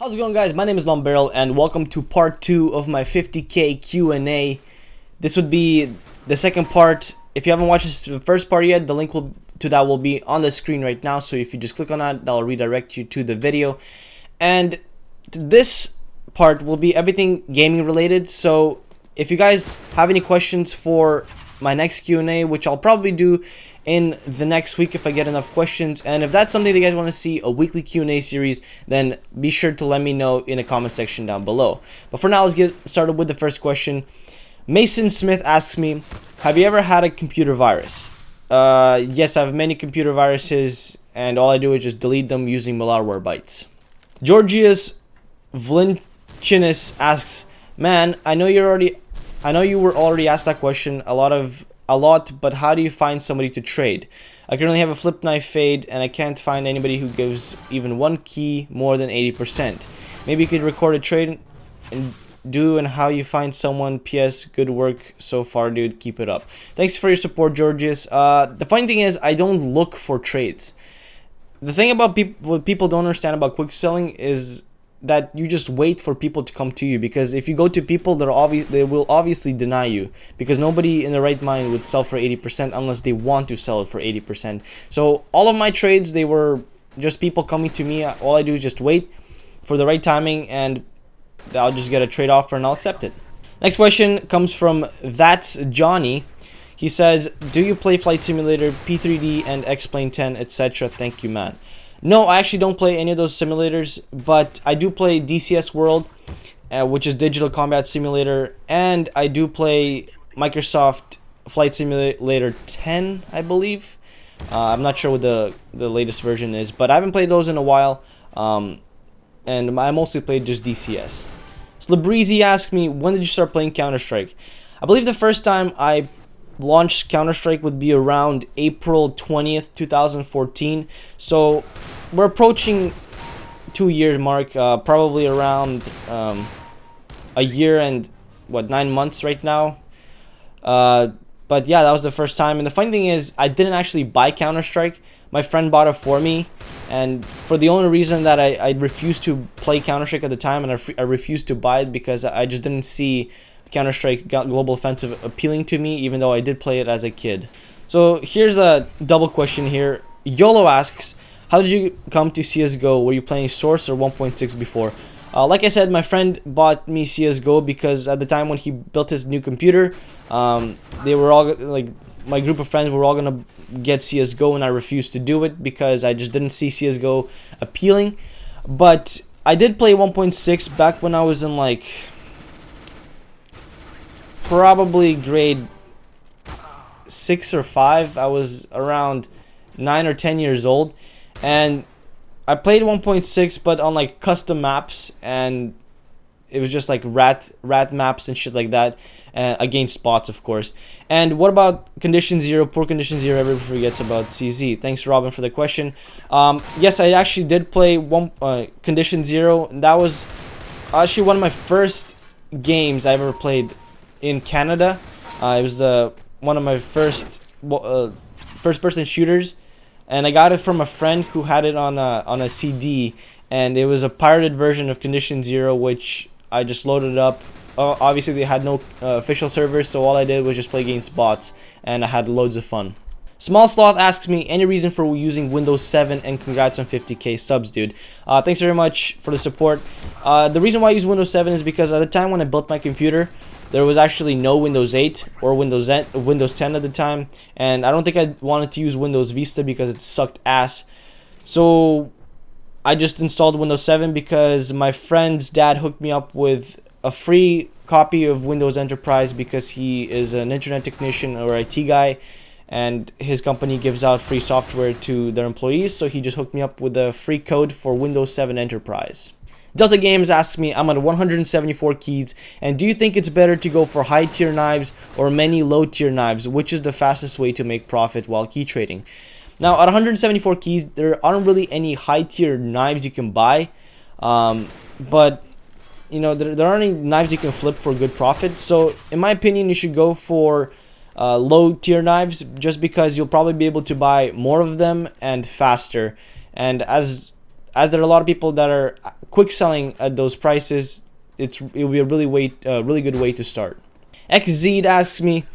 How's it going, guys? My name is LongBarrel and welcome to part 2 of my 50k Q&A. This would be the second part. If you haven't watched the first part yet, the link to that will be on the screen right now. So if you just click on that, that'll redirect you to the video. And this part will be everything gaming related. So if you guys have any questions for my next Q&A, which I'll probably do in the next week if I get enough questions, and if that's something that you guys want to see, a weekly Q&A series, then be sure to let me know in the comment section down below. But for now, let's get started with the first question. Mason Smith asks me, have you ever had a computer virus? Yes, I have many computer viruses, and all I do is just delete them using Malwarebytes. Georgius Vlinchinis asks, man, I know you were already asked that question a lot, but how do you find somebody to trade? I currently have a flip knife fade and I can't find anybody who gives even one key more than 80%. Maybe you could record a trade and how you find someone. PS, good work so far, dude. Keep it up. Thanks for your support, Georgius. The funny thing is, I don't look for trades. The thing about what people don't understand about quick selling is that you just wait for people to come to you, because if you go to people, they will obviously deny you, because nobody in their right mind would sell for 80% unless they want to sell it for 80%. So all of my trades, they were just people coming to me. All I do is just wait for the right timing and I'll just get a trade offer and I'll accept it. Next question comes from That's Johnny. He says, do you play Flight Simulator, P3D, and X-Plane 10, etc.? Thank you, man. No, I actually don't play any of those simulators, but I do play DCS World, which is Digital Combat Simulator, and I do play Microsoft Flight Simulator 10, I believe. I'm not sure what the latest version is, but I haven't played those in a while, and I mostly played just DCS. Slabreezy asked me, when did you start playing Counter-Strike? I believe the first time I launched Counter-Strike would be around April 20th, 2014. So we're approaching 2-year mark, probably around a year and 9 months right now. But yeah, that was the first time. And the funny thing is, I didn't actually buy Counter-Strike. My friend bought it for me, and for the only reason that I refused to play Counter-Strike at the time, and I refused to buy it because I just didn't see Counter-Strike Global Offensive appealing to me, even though I did play it as a kid. So here's a double question here. YOLO asks, how did you come to CSGO? Were you playing Source or 1.6 before? Like I said, my friend bought me CSGO because at the time when he built his new computer, they were all like, my group of friends were all gonna get CSGO, and I refused to do it because I just didn't see CSGO appealing. But I did play 1.6 back when I was in like probably grade 6 or 5. I was around 9 or 10 years old, and I played 1.6 but on like custom maps, and it was just like rat maps and shit like that, against bots, of course. And what about Condition Zero? Poor Condition Zero, everybody forgets about CZ. Thanks, Robin, for the question. Yes, I actually did play Condition Zero, and that was actually one of my first games I ever played in Canada. It was one of my first first-person shooters, and I got it from a friend who had it on a CD, and it was a pirated version of Condition Zero, which I just loaded up. Obviously, they had no official servers, so all I did was just play against bots, and I had loads of fun. Small Sloth asks me, any reason for using Windows 7, and congrats on 50k subs, dude. Thanks very much for the support. The reason why I use Windows 7 is because at the time when I built my computer, there was actually no Windows 8 or Windows 10 at the time, and I don't think I wanted to use Windows Vista because it sucked ass. So I just installed Windows 7 because my friend's dad hooked me up with a free copy of Windows Enterprise because he is an internet technician or IT guy, and his company gives out free software to their employees, so he just hooked me up with a free code for Windows 7 Enterprise. Delta Games asks me, I'm at 174 keys, and do you think it's better to go for high tier knives or many low tier knives? Which is the fastest way to make profit while key trading? Now, at 174 keys, there aren't really any high tier knives you can buy, but you know, there aren't any knives you can flip for good profit. So in my opinion, you should go for low tier knives, just because you'll probably be able to buy more of them and faster. And as as there are a lot of people that are quick selling at those prices, it will be a really good way to start. XZ asks me,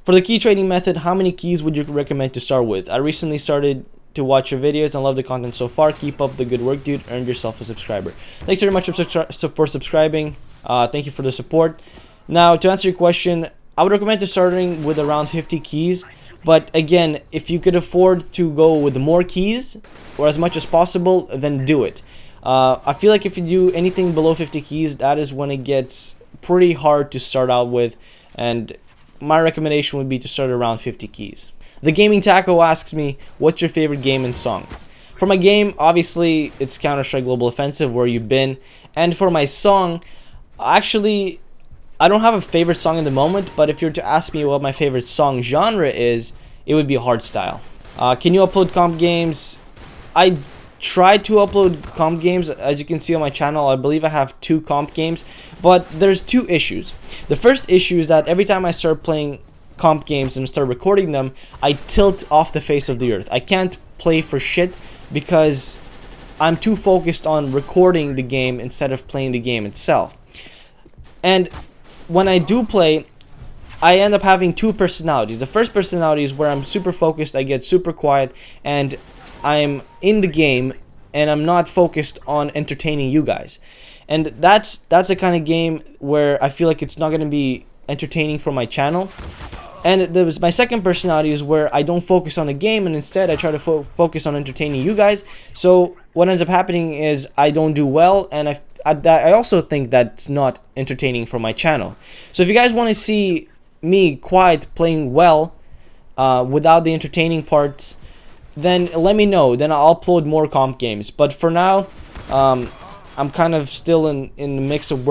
for the key trading method, how many keys would you recommend to start with? I recently started to watch your videos and love the content so far. Keep up the good work, dude. Earned yourself a subscriber. Thanks very much for subscribing. Thank you for the support. Now, to answer your question, I would recommend starting with around 50 keys. But again, if you could afford to go with more keys or as much as possible, then do it. I feel like if you do anything below 50 keys, that is when it gets pretty hard to start out with, and my recommendation would be to start around 50 keys. The Gaming Taco asks me, what's your favorite game and song? For my game, obviously, it's Counter-Strike Global Offensive, Where You Been. And for my song, actually, I don't have a favorite song in the moment, but if you're to ask me what my favorite song genre is, it would be hardstyle. Can you upload comp games? I try to upload comp games. As you can see on my channel, I believe I have 2 comp games, but there's 2 issues. The first issue is that every time I start playing comp games and start recording them, I tilt off the face of the earth. I can't play for shit because I'm too focused on recording the game instead of playing the game itself. And when I do play, I end up having 2 personalities. The first personality is where I'm super focused, I get super quiet, and I'm in the game and I'm not focused on entertaining you guys. And that's the kind of game where I feel like it's not going to be entertaining for my channel. And my second personality is where I don't focus on the game, and instead I try to focus on entertaining you guys. So what ends up happening is I don't do well, and I also think that's not entertaining for my channel. So if you guys want to see me quiet playing well without the entertaining parts, then let me know. Then I'll upload more comp games. But for now, I'm kind of still in the mix of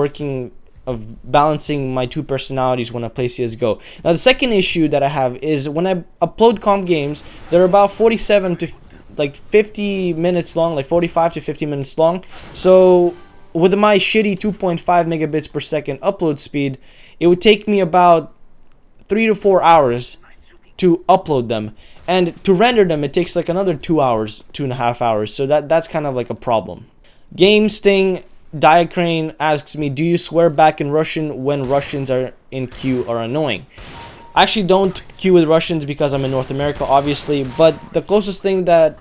balancing my 2 personalities when I play CSGO. Now the second issue that I have is when I upload comp games, they're about 47 to like 50 minutes long, like 45 to 50 minutes long. So with my shitty 2.5 megabits per second upload speed, it would take me about 3 to 4 hours to upload them, and to render them it takes like another 2 hours, 2.5 hours. So that's kind of like a problem. Game Sting Diacrane asks me, do you swear back in Russian when Russians are in queue are annoying? I actually don't queue with Russians because I'm in North America, obviously, but the closest thing that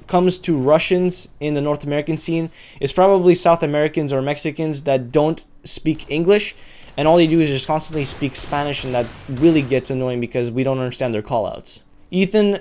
comes to Russians in the North American scene is probably South Americans or Mexicans that don't speak English, and all they do is just constantly speak Spanish, and that really gets annoying because we don't understand their callouts. Ethan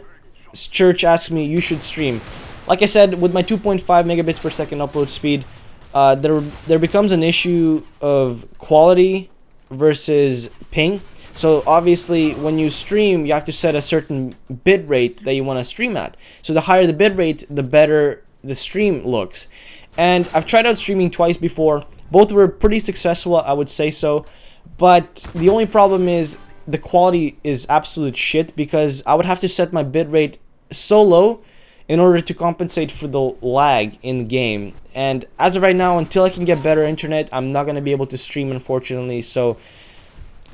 Church asks me, you should stream. Like I said, with my 2.5 megabits per second upload speed, there becomes an issue of quality versus ping. So obviously when you stream, you have to set a certain bit rate that you want to stream at. So the higher the bit rate, the better the stream looks. And I've tried out streaming twice before. Both were pretty successful, I would say so. But the only problem is the quality is absolute shit, because I would have to set my bit rate so low in order to compensate for the lag in the game. And as of right now, until I can get better internet, I'm not going to be able to stream, unfortunately. So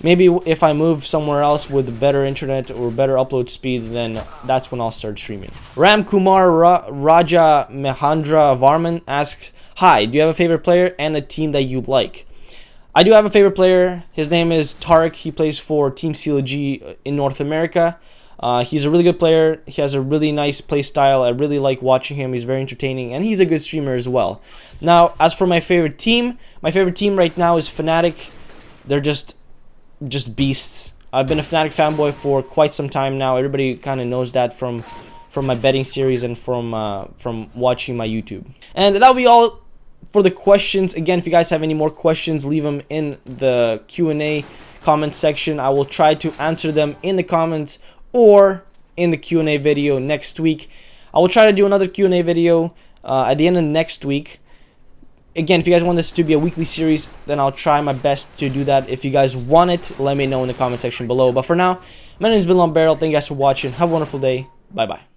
maybe if I move somewhere else with better internet or better upload speed, then that's when I'll start streaming. Ram Kumar Raja Mehandra Varman asks, hi, do you have a favorite player and a team that you like? I do have a favorite player. His name is Tarek. He plays for Team CLG in North America. He's a really good player. He has a really nice play style. I really like watching him. He's very entertaining, and he's a good streamer as well. Now, as for my favorite team right now is Fnatic. They're just beasts. I've been a Fnatic fanboy for quite some time now. Everybody kind of knows that from my betting series and from watching my YouTube. And that'll be all for the questions. Again, if you guys have any more questions, leave them in the Q&A comment section. I will try to answer them in the comments or in the Q&A video next week. I will try to do another Q&A video at the end of next week. Again, if you guys want this to be a weekly series, then I'll try my best to do that. If you guys want it, let me know in the comment section below. But for now, my name has been LongBarrel. Thank you guys for watching. Have a wonderful day. Bye-bye.